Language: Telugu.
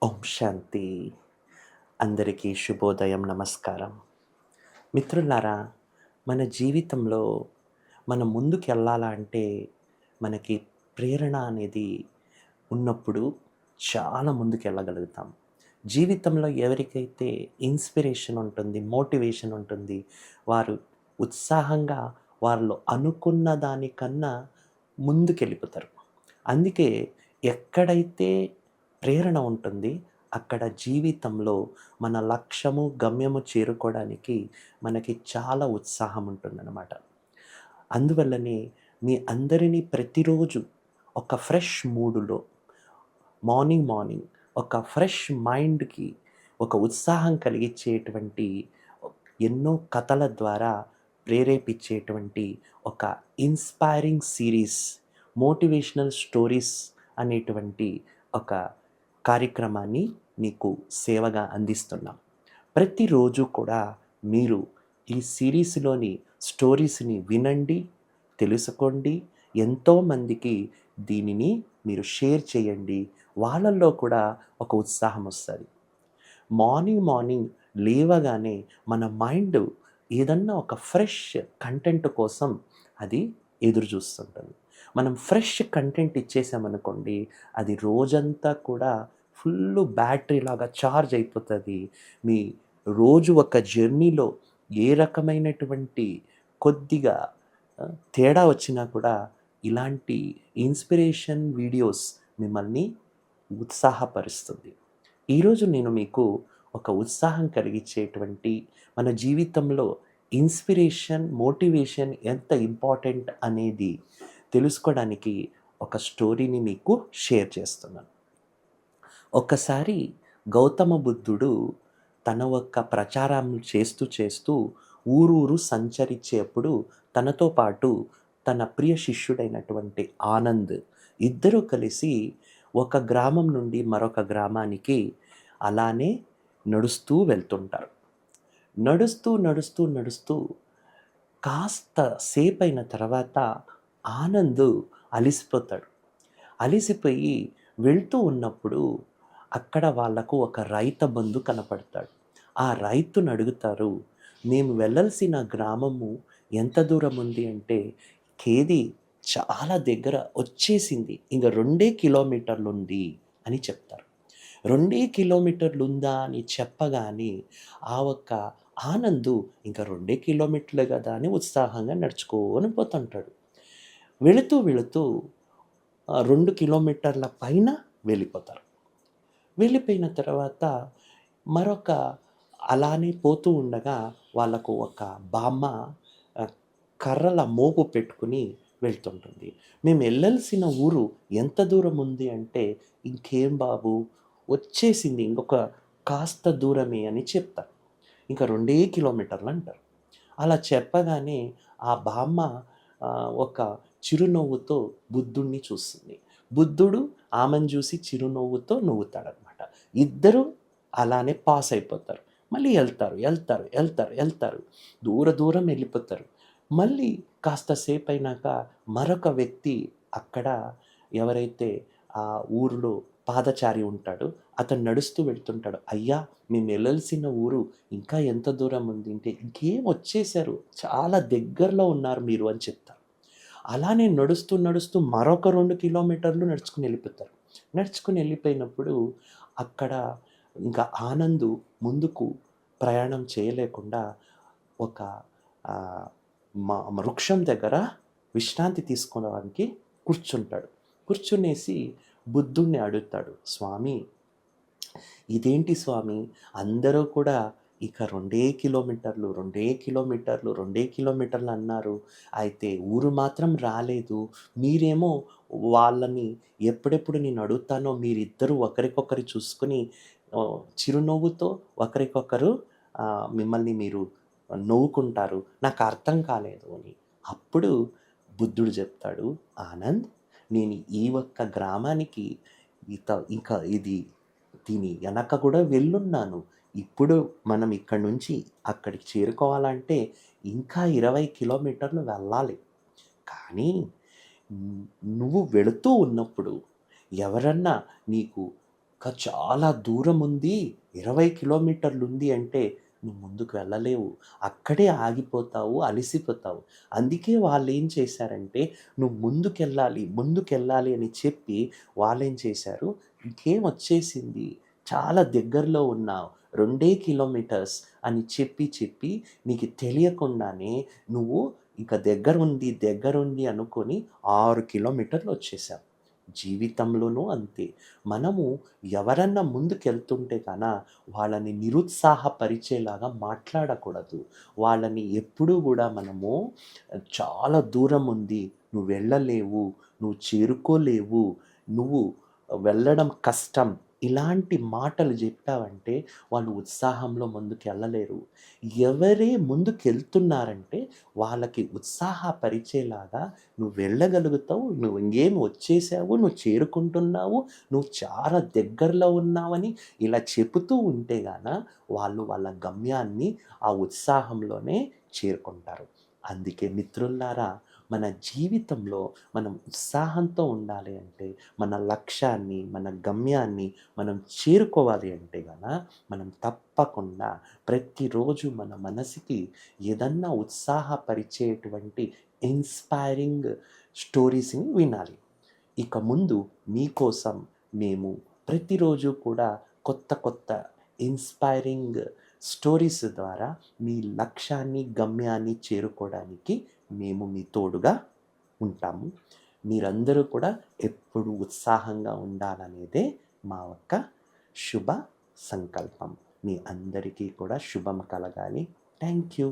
ఓం శాంతి. అందరికీ శుభోదయం, నమస్కారం. మిత్రులారా, మన జీవితంలో మనం ముందుకెళ్ళాలంటే మనకి ప్రేరణ అనేది ఉన్నప్పుడు చాలా ముందుకెళ్ళగలుగుతాం. జీవితంలో ఎవరికైతే ఇన్స్పిరేషన్ ఉంటుంది, మోటివేషన్ ఉంటుంది, వారు ఉత్సాహంగా వాళ్ళు అనుకున్న దానికన్నా ముందుకెళ్ళిపోతారు. అందుకే ఎక్కడైతే ప్రేరణ ఉంటుంది, అక్కడ జీవితంలో మన లక్ష్యము, గమ్యము చేరుకోవడానికి మనకి చాలా ఉత్సాహం ఉంటుందన్నమాట. అందువల్లనే మీ అందరినీ ప్రతిరోజు ఒక ఫ్రెష్ మూడ్‌లో మార్నింగ్ ఒక ఫ్రెష్ మైండ్‌కి ఒక ఉత్సాహం కలిగించేటువంటి ఎన్నో కథల ద్వారా ప్రేరేపించేటువంటి ఒక ఇన్‌స్పైరింగ్ సీరీస్, మోటివేషనల్ స్టోరీస్ అనేటువంటి ఒక కార్యక్రమాన్ని మీకు సేవగా అందిస్తున్నాం. ప్రతిరోజు కూడా మీరు ఈ సీరీస్‌లోని స్టోరీస్‌ని వినండి, తెలుసుకోండి. ఎంతోమందికి దీనిని మీరు షేర్ చేయండి. వాళ్ళల్లో కూడా ఒక ఉత్సాహం వస్తది. మార్నింగ్ లేవగానే మన మైండ్ ఏదన్నా ఒక ఫ్రెష్ కంటెంట్ కోసం అది ఎదురు చూస్తుంటుంది. మనం ఫ్రెష్ కంటెంట్ ఇచ్చేసామనుకోండి, అది రోజంతా కూడా ఫుల్లు బ్యాటరీలాగా చార్జ్ అయిపోతది. మీ రోజు ఒక జర్నీలో ఏ రకమైనటువంటి కొద్దిగా తేడా వచ్చినా కూడా ఇలాంటి ఇన్స్పిరేషన్ వీడియోస్ మిమ్మల్ని ఉత్సాహపరుస్తుంది. ఈరోజు నేను మీకు ఒక ఉత్సాహం కలిగించేటువంటి మన జీవితంలో ఇన్స్పిరేషన్, మోటివేషన్ ఎంత ఇంపార్టెంట్ అనేది తెలుసుకోవడానికి ఒక స్టోరీని మీకు షేర్ చేస్తున్నాను. ఒకసారి గౌతమ బుద్ధుడు తన యొక్క ప్రచారం చేస్తూ ఊరూరు సంచరించేప్పుడు తనతో పాటు తన ప్రియ శిష్యుడైనటువంటి ఆనంద్ ఇద్దరూ కలిసి ఒక గ్రామం నుండి మరొక గ్రామానికి అలానే నడుస్తూ వెళ్తుంటారు. నడుస్తూ కాస్త సేపయిన తర్వాత ఆనంద్ అలిసిపోతాడు. అలిసిపోయి వెళ్తూ ఉన్నప్పుడు అక్కడ వాళ్ళకు ఒక రైత బంధు కనపడతాడు. ఆ రైతుని అడుగుతారు, "మేము వెళ్ళాల్సిన గ్రామము ఎంత దూరం ఉంది" అంటే, "ఖేది చాలా దగ్గర వచ్చేసింది. ఇంక 2 కిలోమీటర్లుంది" అని చెప్తారు. 2 కిలోమీటర్లుందా అని చెప్పగానే ఆ ఒక్క ఆనందు ఇంక 2 కిలోమీటర్లే గదా అని ఉత్సాహంగా నడుచుకొని పోతుంటాడు. వెళుతూ 2 కిలోమీటర్ల పైన వెళ్ళిపోతారు. వెళ్ళిపోయిన తర్వాత మరొక అలానే పోతూ ఉండగా వాళ్ళకు ఒక బామ్మ ఆహ్, కర్రల మోపు పెట్టుకొని వెళ్తుంటుంది. "మేము ఎళ్ళాల్సిన ఊరు ఎంత దూరం ఉంది" అంటే, "ఇంకేం బాబు వచ్చేసింది. ఇంకొక కాస్త దూరమే" అని చెప్తారు. ఇంక 2 కిలోమీటర్లంటారు. అలా చెప్పగానే ఆ బామ్మ ఒక చిరునవ్వుతో బుద్ధుడిని చూస్తుంది. బుద్ధుడు ఆమెను చూసి చిరునవ్వుతో నవ్వుతాడనమాట. ఇద్దరూ అలానే పాస్ అయిపోతారు. మళ్ళీ ఎళ్తారు. దూరం ఎళ్ళిపోతారు. మళ్ళీ కాస్త సేపయినాక మరొక వ్యక్తి అక్కడ ఎవరైతే ఆ ఊరిలో పాదచారి ఉంటాడో అతను నడుస్తూ వెళ్తుంటాడు. "అయ్యా! మేమెళ్ళాల్సిన ఊరు ఇంకా ఎంత దూరం ఉంది" అంటే, "ఇంకేం వచ్చేసారు. చాలా దగ్గరలో ఉన్నారు మీరు" అని చెప్తారు. అలానే నడుస్తూ మరొక 2 కిలోమీటర్లు నడుచుకొని ఎళ్ళిపోతారు. నడుచుకొని ఎళ్ళిపోయినప్పుడు అక్కడ ఇంకా ఆనందు ముందుకు ప్రయాణం చేయలేకుండా ఒక ఆహ్, వృక్షం దగ్గర విశ్రాంతి తీసుకోవడానికి కూర్చుంటాడు. కూర్చునేసి బుద్ధుడిని అడుగుతాడు, "స్వామి, ఇదేంటి స్వామి, అందరూ కూడా ఇక 2 కిలోమీటర్లు అన్నారు. అయితే ఊరు మాత్రం రాలేదు. మీరేమో వాళ్ళని ఎప్పుడెప్పుడు నేను అడుగుతానో మీరిద్దరూ ఒకరికొకరు చూసుకొని చిరునవ్వుతో ఒకరికొకరు మిమ్మల్ని మీరు నవ్వుకుంటారు. నాకు అర్థం కాలేదు" అని. అప్పుడు బుద్ధుడు చెప్తాడు, "ఆనంద్, నేను ఈ ఒక్క గ్రామానికి ఇంకా దీని ఎనక కూడా వెళ్ళున్నాను. ఇప్పుడు మనం ఇక్కడి నుంచి అక్కడికి చేరుకోవాలంటే ఇంకా 20 కిలోమీటర్లు వెళ్ళాలి. కానీ హ్మ్, నువ్వు వెళుతూ ఉన్నప్పుడు ఎవరన్నా నీకు చాలా దూరం ఉంది. 20 కిలోమీటర్లు ఉంది అంటే నువ్వు ముందుకు వెళ్ళలేవు. అక్కడే ఆగిపోతావు, అలిసిపోతావు. అందుకే వాళ్ళేం చేశారంటే నువ్వు ముందుకెళ్ళాలి, ముందుకెళ్ళాలి అని చెప్పి వాళ్ళేం చేశారు, గేమ్ వచ్చేసింది. చాలా దగ్గరలో ఉన్నావు. 2 కిలోమీటర్స్ అని చెప్పి చెప్పి నీకు తెలియకుండానే నువ్వు ఇంక దగ్గరుంది, దగ్గరుంది అనుకోని 6 కిలోమీటర్లు వచ్చేసావు. జీవితంలోనూ అంతే. మనము ఎవరన్నా ముందుకెళ్తుంటే వాళ్ళని నిరుత్సాహపరిచేలాగా మాట్లాడకూడదు. వాళ్ళని ఎప్పుడూ గూడా మనము చాలా దూరం ఉంది, నువ్వు వెళ్ళలేవు, నువ్వు చేరుకోలేవు, నువ్వు వెళ్ళడం కష్టం, ఇలాంటి మాటలు జెప్పావంటే వాళ్ళు ఉత్సాహంలో ముందుకెళ్ళలేరు. ఎవరే ముందుకెళ్తున్నారంటే వాళ్ళకి ఉత్సాహపరిచేలాగా నువ్వు వెళ్ళగలుగుతావు, నువ్వు ఇంకేం వచ్చేసావు, నువ్వు చేరుకుంటున్నావు, నువ్వు చాలా దగ్గరలో ఉన్నావని ఇలా చెబుతూ ఉంటే వాళ్ళు వాళ్ళ గమ్యాన్ని ఆ ఉత్సాహంలోనే చేరుకుంటారు. అందుకే మిత్రులారా, మన జీవితంలో మనం ఉత్సాహంతో ఉండాలి అంటే, మన లక్ష్యాన్ని, మన గమ్యాన్ని మనం చేరుకోవాలి అంటే మనం తప్పకుండా ప్రతిరోజు మన మనసుకి ఏదన్నా ఉత్సాహపరిచేటువంటి ఇన్స్పైరింగ్ స్టోరీస్‌ని వినాలి. ఇక ముందు మీకోసం మేము ప్రతిరోజు కూడా కొత్త కొత్త ఇన్స్పైరింగ్ స్టోరీస్ ద్వారా మీ లక్ష్యాన్ని, గమ్యాన్ని చేరుకోవడానికి మేము మీ తోడుగా ఉంటాము. మీరందరూ కూడా ఎప్పుడు ఉత్సాహంగా ఉండాలనేదే మా యొక్క శుభ సంకల్పం. మీ అందరికీ కూడా శుభం కలగాలి. Thank you.